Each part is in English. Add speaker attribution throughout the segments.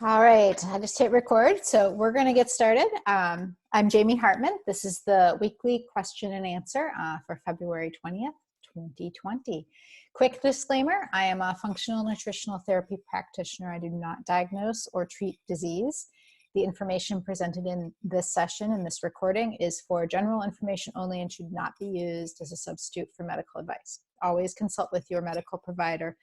Speaker 1: All right, I just hit record, so we're going to get started. I'm Jamie Hartman. This is the weekly question and answer for February 20th, 2020. Quick disclaimer, I am a functional nutritional therapy practitioner. I do not diagnose or treat disease. The information presented in this session, in this recording, is for general information only and should not be used as a substitute for medical advice. Always consult with your medical provider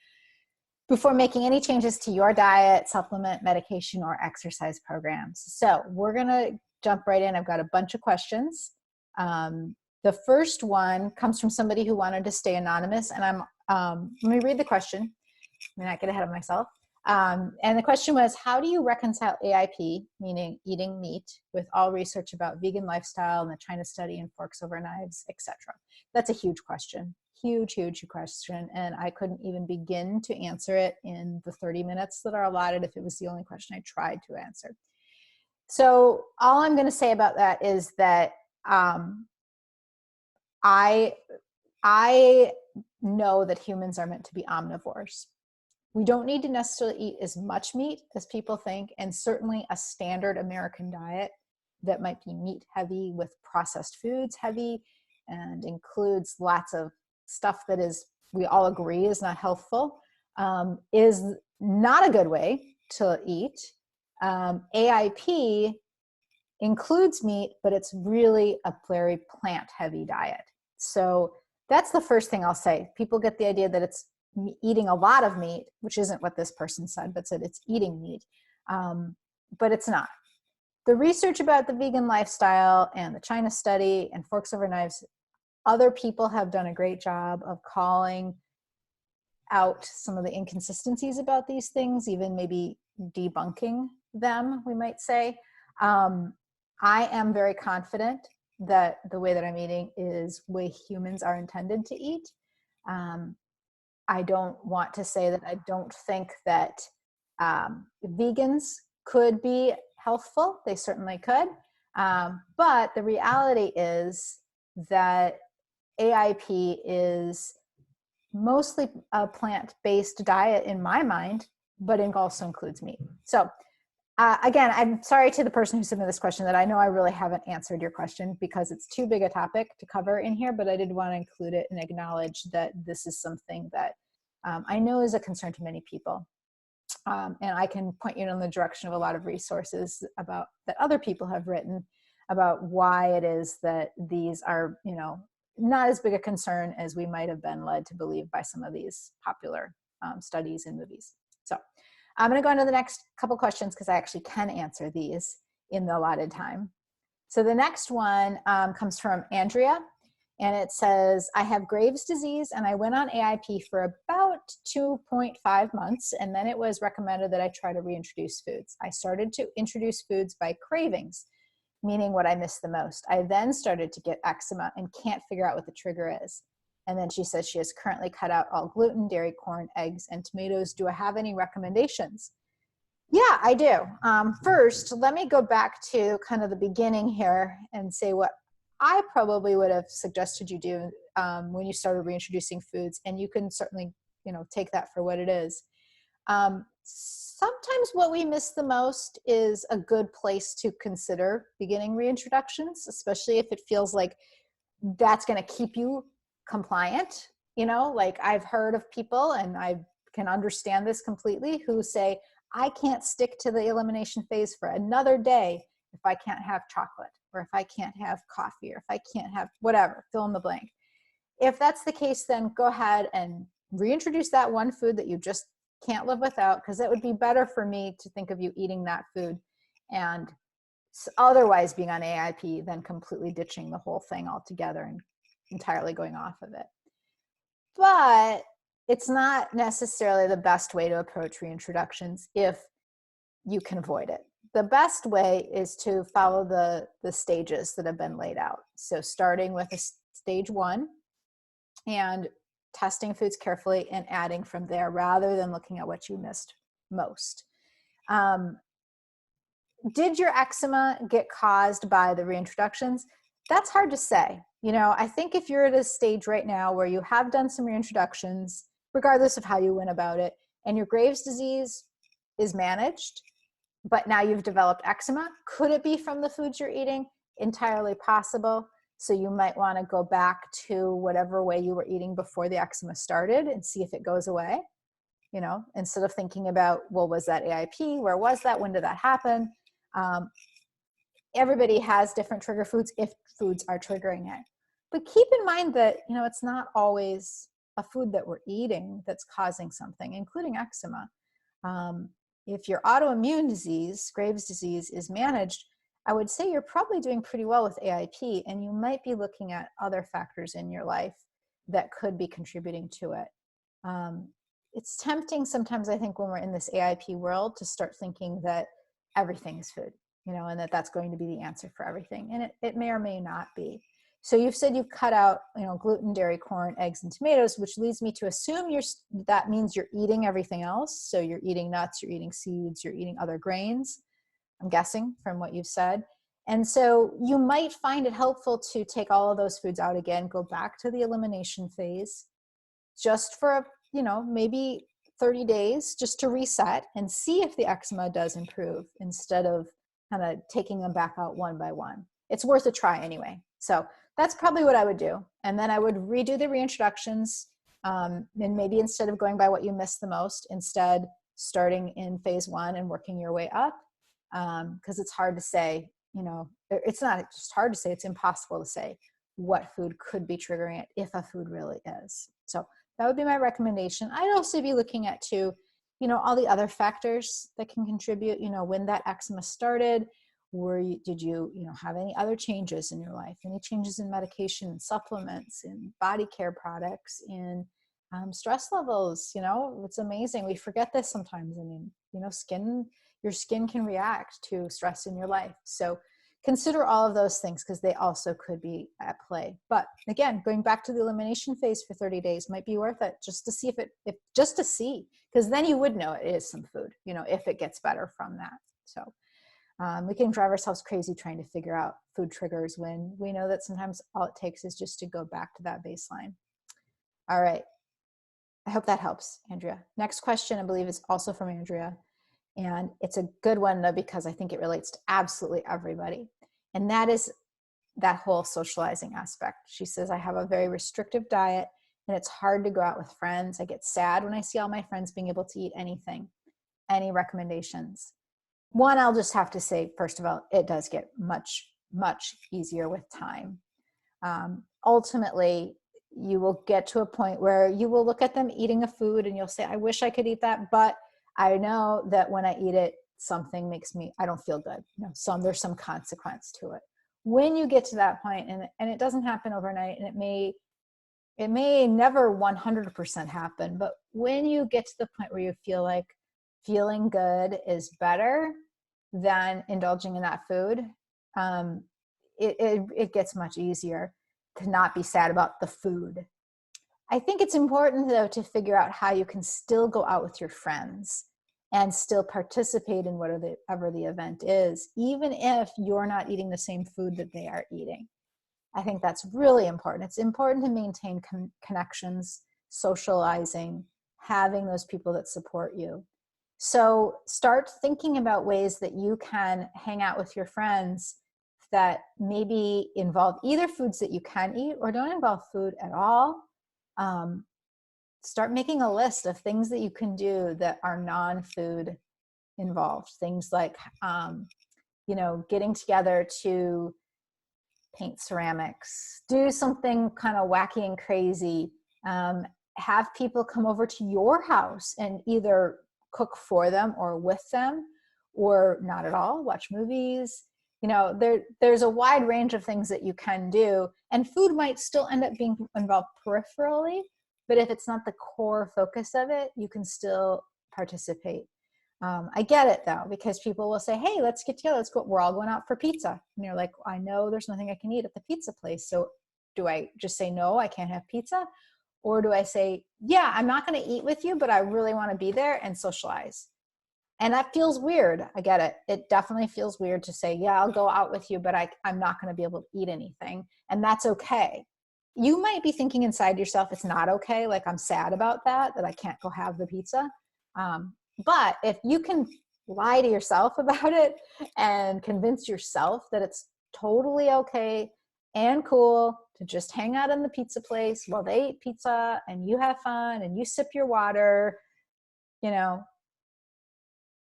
Speaker 1: before making any changes to your diet, supplement, medication, or exercise programs. So we're gonna jump right in. I've got a bunch of questions. The first one comes from somebody who wanted to stay anonymous, and let me read the question. Let me not get ahead of myself. And the question was, how do you reconcile AIP, meaning eating meat, with all research about vegan lifestyle and the China study and forks over knives, etc.? That's a huge question. Huge question, and I couldn't even begin to answer it in the 30 minutes that are allotted if it was the only question I tried to answer. So all I'm going to say about that is that I know that humans are meant to be omnivores. We don't need to necessarily eat as much meat as people think, and certainly a standard American diet that might be meat heavy with processed foods heavy and includes lots of stuff that is, we all agree, is not healthful, is not a good way to eat. AIP includes meat, but it's really a very plant-heavy diet. So that's the first thing I'll say. People get the idea that it's eating a lot of meat, which isn't what this person said, but said it's eating meat, but it's not. The research about the vegan lifestyle and the China study and forks over knives, other people have done a great job of calling out some of the inconsistencies about these things, even maybe debunking them, we might say. I am very confident that the way that I'm eating is the way humans are intended to eat. I don't want to say that I don't think that vegans could be healthful. They certainly could. But the reality is that AIP is mostly a plant-based diet in my mind, but it also includes meat. So again, I'm sorry to the person who submitted this question that I know I really haven't answered your question because it's too big a topic to cover in here, but I did want to include it and acknowledge that this is something that I know is a concern to many people. And I can point you in the direction of a lot of resources about that other people have written about why it is that these are, not as big a concern as we might have been led to believe by some of these popular studies and movies. So I'm going to go into the next couple questions because I actually can answer these in the allotted time. So the next one comes from Andrea, and it says, I have Graves' disease and I went on AIP for about 2.5 months, and then it was recommended that I try to reintroduce foods. I started to introduce foods by cravings, meaning what I miss the most. I then started to get eczema and can't figure out what the trigger is. And then she says she has currently cut out all gluten, dairy, corn, eggs, and tomatoes. Do I have any recommendations? Yeah, I do. First, let me go back to kind of the beginning here and say what I probably would have suggested you do when you started reintroducing foods. And you can certainly, take that for what it is. Sometimes what we miss the most is a good place to consider beginning reintroductions, especially if it feels like that's going to keep you compliant. Like I've heard of people, and I can understand this completely, who say, I can't stick to the elimination phase for another day if I can't have chocolate, or if I can't have coffee, or if I can't have whatever, fill in the blank. If that's the case, then go ahead and reintroduce that one food that you just can't live without, because it would be better for me to think of you eating that food and otherwise being on AIP than completely ditching the whole thing altogether and entirely going off of it. But it's not necessarily the best way to approach reintroductions if you can avoid it. The best way is to follow the stages that have been laid out. So starting with a stage 1 and testing foods carefully and adding from there rather than looking at what you missed most. Did your eczema get caused by the reintroductions? That's hard to say. I think if you're at a stage right now where you have done some reintroductions, regardless of how you went about it, and your Graves' disease is managed, but now you've developed eczema. Could it be from the foods you're eating? Entirely possible. So you might want to go back to whatever way you were eating before the eczema started and see if it goes away. You know, instead of thinking about, well, was that AIP? Where was that? When did that happen? Everybody has different trigger foods if foods are triggering it. But keep in mind that, you know, it's not always a food that we're eating that's causing something, including eczema. If your autoimmune disease, Graves' disease, is managed, I would say you're probably doing pretty well with AIP, and you might be looking at other factors in your life that could be contributing to it. It's tempting sometimes, I think, when we're in this AIP world to start thinking that everything is food, you know, and that that's going to be the answer for everything. And it may or may not be. So you've said you've cut out, you know, gluten, dairy, corn, eggs, and tomatoes, which leads me to assume that means you're eating everything else. So you're eating nuts, you're eating seeds, you're eating other grains, I'm guessing from what you've said. And so you might find it helpful to take all of those foods out again, go back to the elimination phase just for, you know, maybe 30 days just to reset and see if the eczema does improve instead of kind of taking them back out one by one. It's worth a try anyway. So that's probably what I would do. And then I would redo the reintroductions. And maybe instead of going by what you missed the most, instead starting in phase 1 and working your way up. Because it's hard to say, you know, it's not just hard to say, it's impossible to say what food could be triggering it if a food really is. So that would be my recommendation. I'd also be looking at too, you know, all the other factors that can contribute, you know, when that eczema started, did you know, have any other changes in your life, any changes in medication and supplements, in body care products, in stress levels. You know, it's amazing. We forget this sometimes. I mean, you know, your skin can react to stress in your life. So consider all of those things because they also could be at play. But again, going back to the elimination phase for 30 days might be worth it just to see just to see, because then you would know it is some food, you know, if it gets better from that. So we can drive ourselves crazy trying to figure out food triggers when we know that sometimes all it takes is just to go back to that baseline. All right. I hope that helps, Andrea. Next question, I believe, is also from Andrea. And it's a good one, though, because I think it relates to absolutely everybody. And that is that whole socializing aspect. She says, I have a very restrictive diet, and it's hard to go out with friends. I get sad when I see all my friends being able to eat anything. Any recommendations? One, I'll just have to say, first of all, it does get much, much easier with time. Ultimately, you will get to a point where you will look at them eating a food and you'll say, I wish I could eat that, but I know that when I eat it, something I don't feel good. You know, there's some consequence to it. When you get to that point, and it doesn't happen overnight, and it may never 100% happen, but when you get to the point where you feel like feeling good is better than indulging in that food, it gets much easier to not be sad about the food. I think it's important, though, to figure out how you can still go out with your friends and still participate in whatever the event is, even if you're not eating the same food that they are eating. I think that's really important. It's important to maintain connections, socializing, having those people that support you. So start thinking about ways that you can hang out with your friends that maybe involve either foods that you can eat or don't involve food at all. Start making a list of things that you can do that are non-food involved. Things like, you know, getting together to paint ceramics, do something kind of wacky and crazy, have people come over to your house and either cook for them or with them, or not at all, watch movies. You know, there's a wide range of things that you can do, and food might still end up being involved peripherally, but if it's not the core focus of it, you can still participate. I get it, though, because people will say, hey, let's get together. We're all going out for pizza. And you're like, I know there's nothing I can eat at the pizza place. So do I just say, no, I can't have pizza? Or do I say, yeah, I'm not going to eat with you, but I really want to be there and socialize? And that feels weird. I get it. It definitely feels weird to say, yeah, I'll go out with you, but I'm not going to be able to eat anything. And that's okay. You might be thinking inside yourself, it's not okay. Like, I'm sad about that I can't go have the pizza. But if you can lie to yourself about it and convince yourself that it's totally okay and cool to just hang out in the pizza place while they eat pizza and you have fun and you sip your water, you know,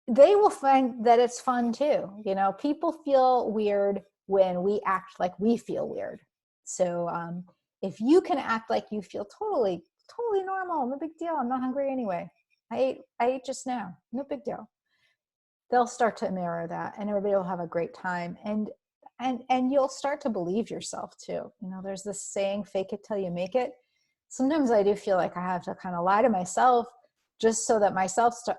Speaker 1: they will find that it's fun too. You know, people feel weird when we act like we feel weird. So if you can act like you feel totally normal, no big deal. I'm not hungry anyway. I ate just now. No big deal. They'll start to mirror that, and everybody will have a great time. And you'll start to believe yourself too. You know, there's this saying, fake it till you make it. Sometimes I do feel like I have to kind of lie to myself just so that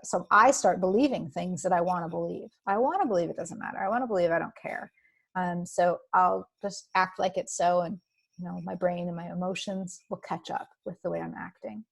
Speaker 1: so I start believing things that I want to believe. I want to believe it doesn't matter. I want to believe I don't care. So I'll just act like it's so, and you know, my brain and my emotions will catch up with the way I'm acting.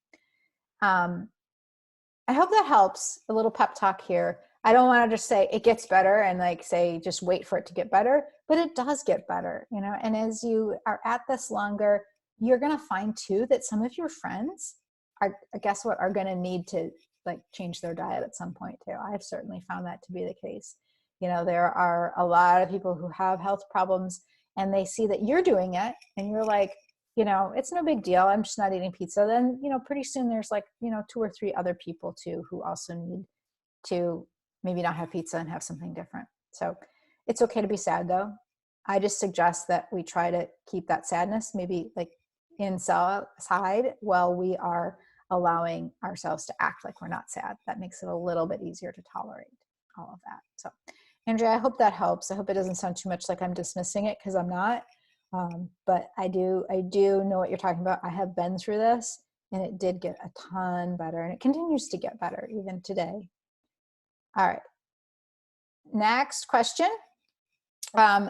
Speaker 1: I hope that helps. A little pep talk here. I don't want to just say it gets better and like say just wait for it to get better, but it does get better, you know. And as you are at this longer, you're going to find too that some of your friends are, guess what, are going to need to like change their diet at some point too. I've certainly found that to be the case. You know, there are a lot of people who have health problems and they see that you're doing it and you're like, you know, it's no big deal. I'm just not eating pizza. Then, you know, pretty soon there's like, you know, 2 or 3 other people too who also need to maybe not have pizza and have something different. So it's okay to be sad though. I just suggest that we try to keep that sadness maybe like inside while we are allowing ourselves to act like we're not sad. That makes it a little bit easier to tolerate all of that. So Andrea, I hope that helps. I hope it doesn't sound too much like I'm dismissing it, because I'm not. But I do know what you're talking about. I have been through this and it did get a ton better, and it continues to get better even today. All right. Next question.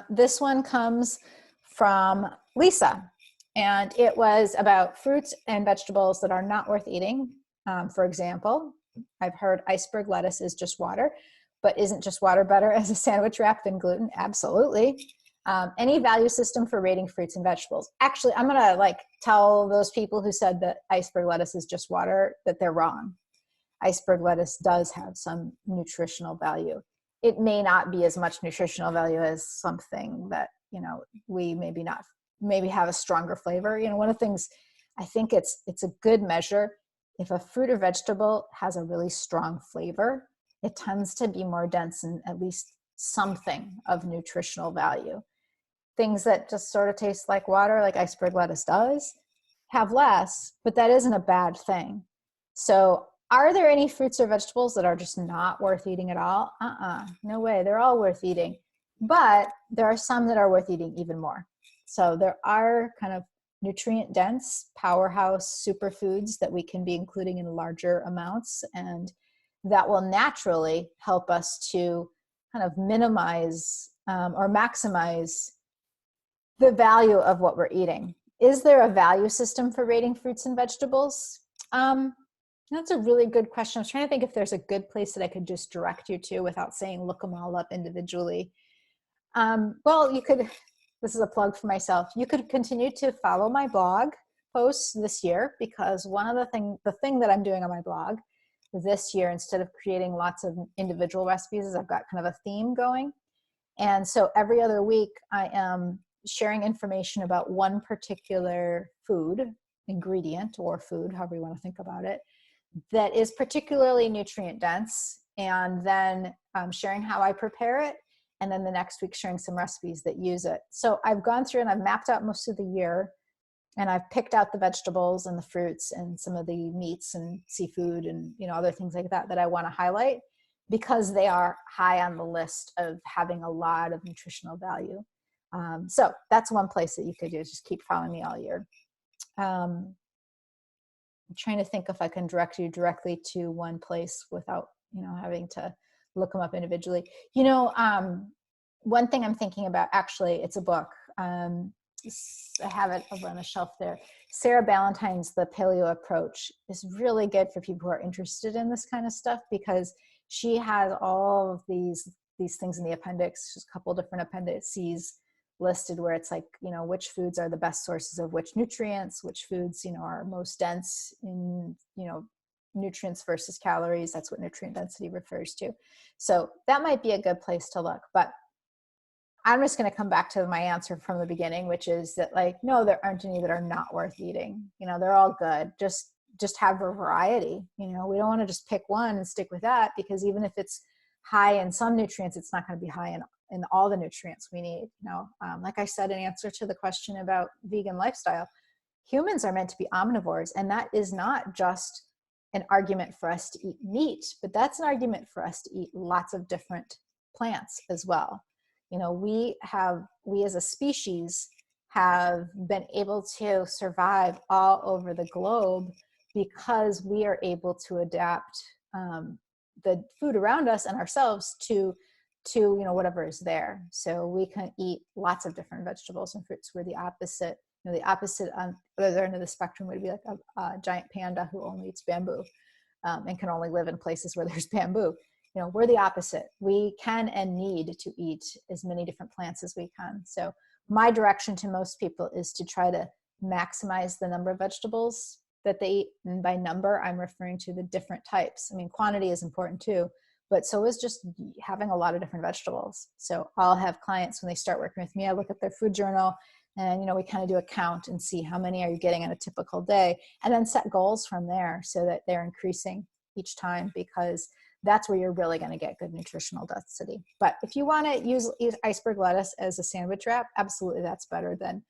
Speaker 1: This one comes from Lisa, and it was about fruits and vegetables that are not worth eating. For example, I've heard iceberg lettuce is just water, but isn't just water better as a sandwich wrap than gluten? Absolutely. Any value system for rating fruits and vegetables? Actually, I'm gonna like tell those people who said that iceberg lettuce is just water that they're wrong. Iceberg lettuce does have some nutritional value. It may not be as much nutritional value as something that, you know, we maybe have a stronger flavor. You know, one of the things I think it's a good measure. If a fruit or vegetable has a really strong flavor, it tends to be more dense in at least something of nutritional value. Things that just sort of taste like water, like iceberg lettuce does, have less, but that isn't a bad thing. So are there any fruits or vegetables that are just not worth eating at all? No way. They're all worth eating. But there are some that are worth eating even more. So there are kind of nutrient dense powerhouse superfoods that we can be including in larger amounts, and that will naturally help us to kind of minimize or maximize the value of what we're eating. Is there a value system for rating fruits and vegetables? That's a really good question. I was trying to think if there's a good place that I could just direct you to without saying look them all up individually. Well, you could, this is a plug for myself, you could continue to follow my blog posts this year, because one of the thing that I'm doing on my blog this year, instead of creating lots of individual recipes, is I've got kind of a theme going. And so every other week I am sharing information about one particular food, ingredient or food, however you want to think about it, that is particularly nutrient dense, and then sharing how I prepare it, and then the next week sharing some recipes that use it. So I've gone through and I've mapped out most of the year, and I've picked out the vegetables and the fruits and some of the meats and seafood and, you know, other things like that that I want to highlight, because they are high on the list of having a lot of nutritional value. So that's one place that you could do, is just keep following me all year. I'm trying to think if I can direct you directly to one place without, you know, having to look them up individually. You know, one thing I'm thinking about, actually, it's a book. I have it over on the shelf there. Sarah Ballantyne's The Paleo Approach is really good for people who are interested in this kind of stuff, because she has all of these things in the appendix. Just a couple different appendices listed where it's like, you know, which foods are the best sources of which nutrients, which foods, you know, are most dense in, you know, nutrients versus calories. That's what nutrient density refers to. So that might be a good place to look. But I'm just going to come back to my answer from the beginning, which is that, like, no, there aren't any that are not worth eating. You know, they're all good. Just have a variety. You know, we don't want to just pick one and stick with that, because even if it's high in some nutrients, it's not going to be high in all the nutrients we need. You know, like I said, in answer to the question about vegan lifestyle, humans are meant to be omnivores, and that is not just an argument for us to eat meat, but that's an argument for us to eat lots of different plants as well. You know, we as a species have been able to survive all over the globe because we are able to adapt the food around us and ourselves to you know, whatever is there. So we can eat lots of different vegetables and fruits. We're the opposite. You know, the opposite on the other end of the spectrum would be like a giant panda who only eats bamboo and can only live in places where there's bamboo. You know, we're the opposite. We can and need to eat as many different plants as we can. So my direction to most people is to try to maximize the number of vegetables that they eat. And by number, I'm referring to the different types. I mean, quantity is important too, but so is just having a lot of different vegetables. So I'll have clients, when they start working with me, I look at their food journal, and, you know, we kind of do a count and see how many are you getting on a typical day, and then set goals from there so that they're increasing each time, because that's where you're really going to get good nutritional density. But if you want to use iceberg lettuce as a sandwich wrap, absolutely, that's better than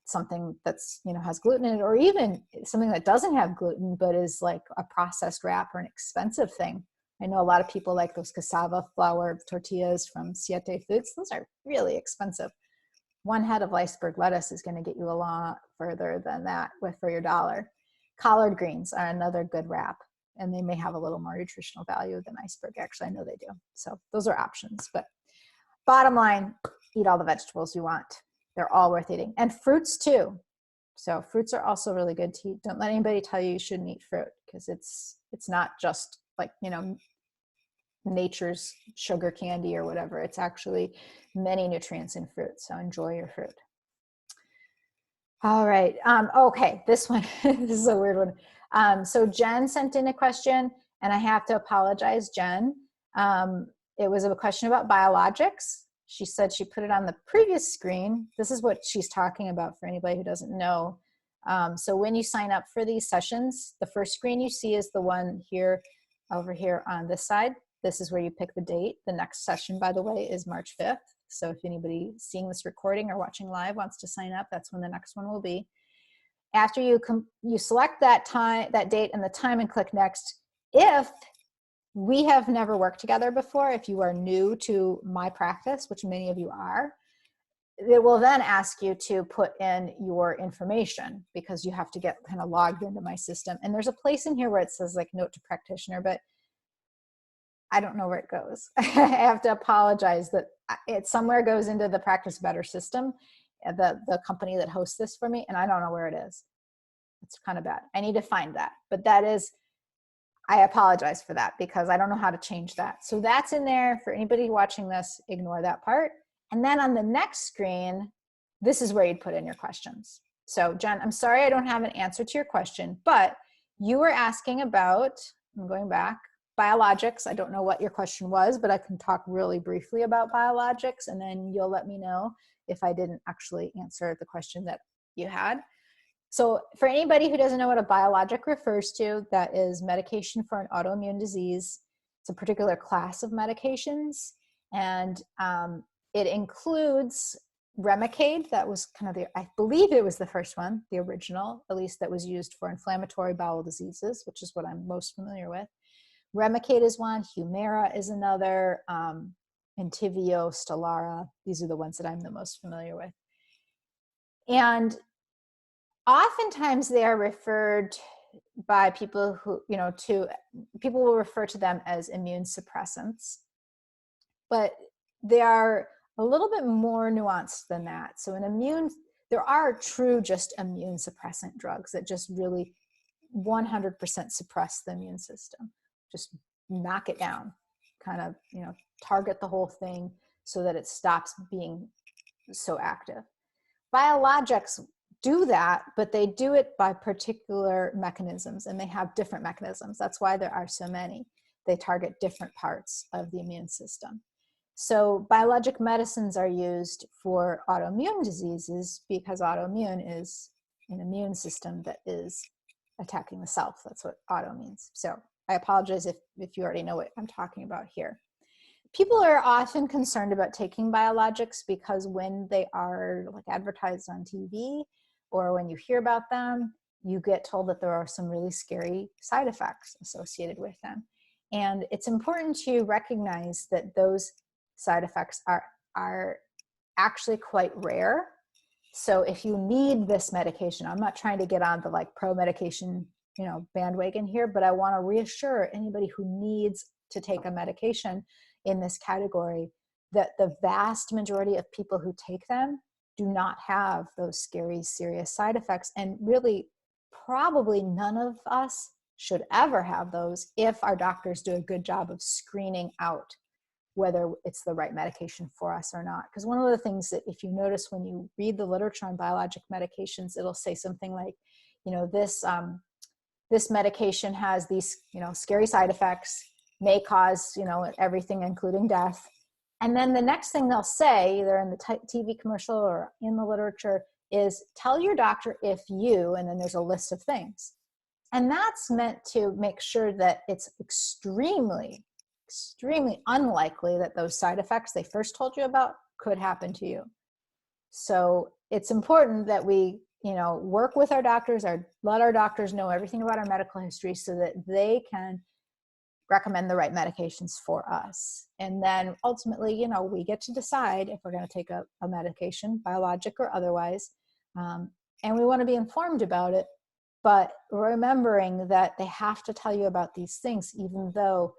Speaker 1: something that's, you know, has gluten in it, or even something that doesn't have gluten but is like a processed wrap or an expensive thing. I know a lot of people like those cassava flour tortillas from Siete Foods. Those are really expensive. One head of iceberg lettuce is going to get you a lot further than that for your dollar. Collard greens are another good wrap, and they may have a little more nutritional value than iceberg. Actually, I know they do. So those are options. But bottom line, eat all the vegetables you want. They're all worth eating. And fruits too. So fruits are also really good to eat. Don't let anybody tell you you shouldn't eat fruit, because it's not just like, you know, nature's sugar candy or whatever. It's actually many nutrients in fruit. So enjoy your fruit. All right. Okay. This one, this is a weird one. So Jen sent in a question, and I have to apologize, Jen. It was a question about biologics. She said she put it on the previous screen. This is what she's talking about for anybody who doesn't know. So when you sign up for these sessions, the first screen you see is the one here, over here on this side. This is where you pick the date. The next session, by the way, is March 5th. So if anybody seeing this recording or watching live wants to sign up, that's when the next one will be. After you select that time, that date and the time, and click next. If we have never worked together before, if you are new to my practice, which many of you are, it will then ask you to put in your information, because you have to get kind of logged into my system. And there's a place in here where it says like note to practitioner, but I don't know where it goes. I have to apologize that it somewhere goes into the Practice Better system, the company that hosts this for me, and I don't know where it is. It's kind of bad. I need to find that. But that is, I apologize for that, because I don't know how to change that. So that's in there. For anybody watching this, ignore that part. And then on the next screen, this is where you'd put in your questions. So Jen, I'm sorry I don't have an answer to your question, but you were asking about, I'm going back, biologics. I don't know what your question was, but I can talk really briefly about biologics, and then you'll let me know if I didn't actually answer the question that you had. So for anybody who doesn't know what a biologic refers to, that is medication for an autoimmune disease. It's a particular class of medications, and it includes Remicade. That was kind of I believe it was the first one, the original, at least, that was used for inflammatory bowel diseases, which is what I'm most familiar with. Remicade is one, Humira is another, Entyvio, Stelara. These are the ones that I'm the most familiar with. And oftentimes they are referred by people who, you know, people will refer to them as immune suppressants, but they are a little bit more nuanced than that. So there are true just immune suppressant drugs that just really 100% suppress the immune system. Just knock it down, kind of, you know, target the whole thing so that it stops being so active. Biologics, do that, but they do it by particular mechanisms, and they have different mechanisms. That's why there are so many. They target different parts of the immune system. So biologic medicines are used for autoimmune diseases because autoimmune is an immune system that is attacking the self. That's what auto means. So I apologize if you already know what I'm talking about here. People are often concerned about taking biologics because when they are like advertised on TV or when you hear about them, you get told that there are some really scary side effects associated with them. And it's important to recognize that those side effects are actually quite rare. So if you need this medication, I'm not trying to get on the like pro medication, bandwagon here, but I want to reassure anybody who needs to take a medication in this category that the vast majority of people who take them do not have those scary, serious side effects. And really, probably none of us should ever have those if our doctors do a good job of screening out whether it's the right medication for us or not. Because one of the things that if you notice when you read the literature on biologic medications, it'll say something like, this medication has these, scary side effects, may cause, everything, including death. And then the next thing they'll say, either in the TV commercial or in the literature, is tell your doctor if you, and then there's a list of things. And that's meant to make sure that it's extremely unlikely that those side effects they first told you about could happen to you. So it's important that we, work with our doctors, let our doctors know everything about our medical history so that they can recommend the right medications for us. And then ultimately, we get to decide if we're going to take a medication, biologic or otherwise. And we want to be informed about it, but remembering that they have to tell you about these things, even though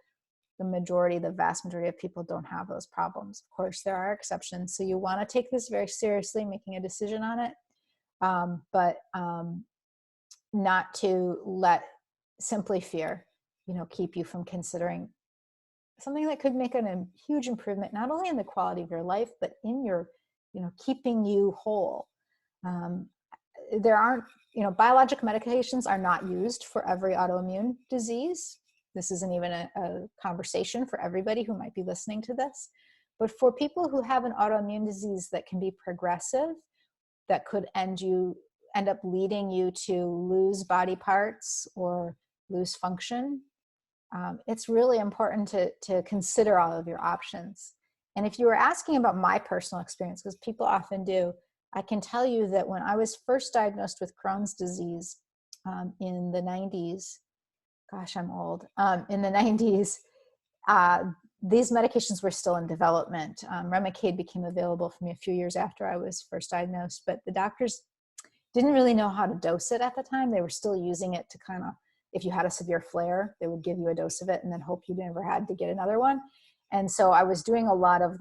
Speaker 1: the vast majority of people don't have those problems. Of course, there are exceptions. So you want to take this very seriously, making a decision on it, but not to let simply fear, keep you from considering something that could make a huge improvement, not only in the quality of your life, but in your, keeping you whole. There aren't, biologic medications are not used for every autoimmune disease. This isn't even a conversation for everybody who might be listening to this. But for people who have an autoimmune disease that can be progressive, that could end up leading you to lose body parts or lose function, it's really important to consider all of your options. And if you were asking about my personal experience, because people often do, I can tell you that when I was first diagnosed with Crohn's disease in the 90s, gosh, I'm old, in the 90s, these medications were still in development. Remicade became available for me a few years after I was first diagnosed, but the doctors didn't really know how to dose it at the time. They were still using it to kind of, if you had a severe flare, they would give you a dose of it and then hope you never had to get another one. And so I was doing a lot of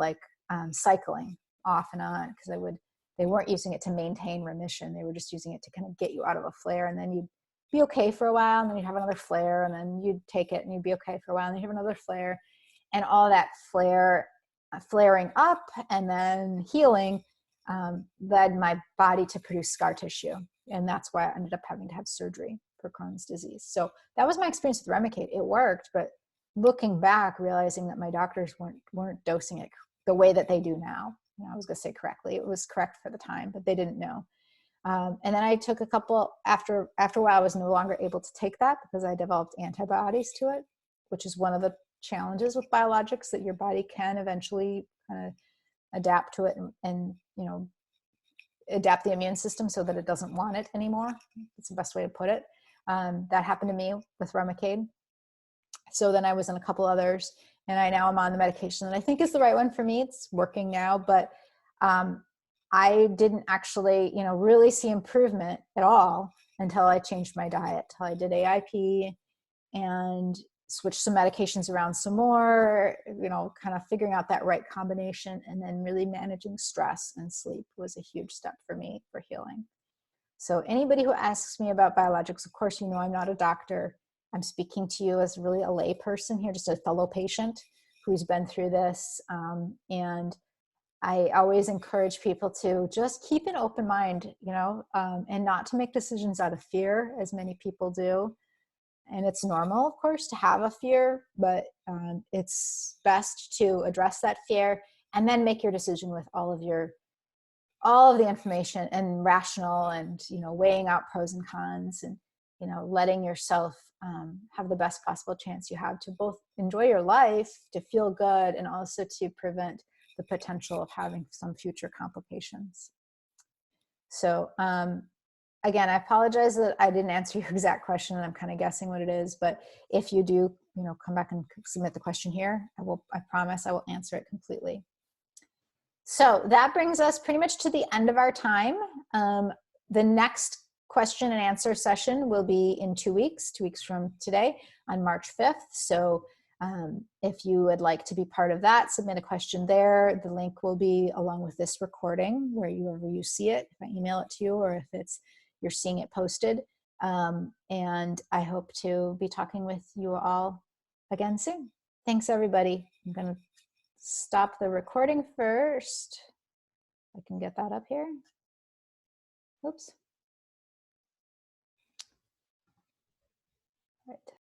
Speaker 1: cycling off and on because they weren't using it to maintain remission. They were just using it to kind of get you out of a flare, and then you'd be okay for a while, and then you'd have another flare, and then you'd take it and you'd be okay for a while, and then you'd have another flare. And all that flaring up and then healing led my body to produce scar tissue. And that's why I ended up having to have surgery for Crohn's disease. So that was my experience with Remicade. It worked, but looking back, realizing that my doctors weren't dosing it the way that they do now. I was going to say correctly. It was correct for the time, but they didn't know. And then I took a couple, after a while, I was no longer able to take that because I developed antibodies to it, which is one of the challenges with biologics, that your body can eventually kind of adapt to it and adapt the immune system so that it doesn't want it anymore. That's the best way to put it. That happened to me with Remicade. So then I was on a couple others, and I am on the medication that I think is the right one for me. It's working now, but I didn't actually, really see improvement at all until I changed my diet, till I did AIP and switched some medications around some more, kind of figuring out that right combination, and then really managing stress and sleep was a huge step for me for healing. So anybody who asks me about biologics, of course, I'm not a doctor. I'm speaking to you as really a lay person here, just a fellow patient who's been through this. And I always encourage people to just keep an open mind, and not to make decisions out of fear, as many people do. And it's normal, of course, to have a fear, but it's best to address that fear and then make your decision with all of the information and rational, and weighing out pros and cons, and letting yourself have the best possible chance you have to both enjoy your life, to feel good, and also to prevent the potential of having some future complications. So again, I apologize that I didn't answer your exact question, and I'm kind of guessing what it is, but if you do, come back and submit the question here, I promise I will answer it completely. So that brings us pretty much to the end of our time. The next question and answer session will be in 2 weeks from today, on March 5th. So if you would like to be part of that, submit a question there. The link will be along with this recording, wherever you see it, if I email it to you, or if you're seeing it posted. And I hope to be talking with you all again soon. Thanks, everybody. I'm going to stop the recording first. I can get that up here. Oops. All right.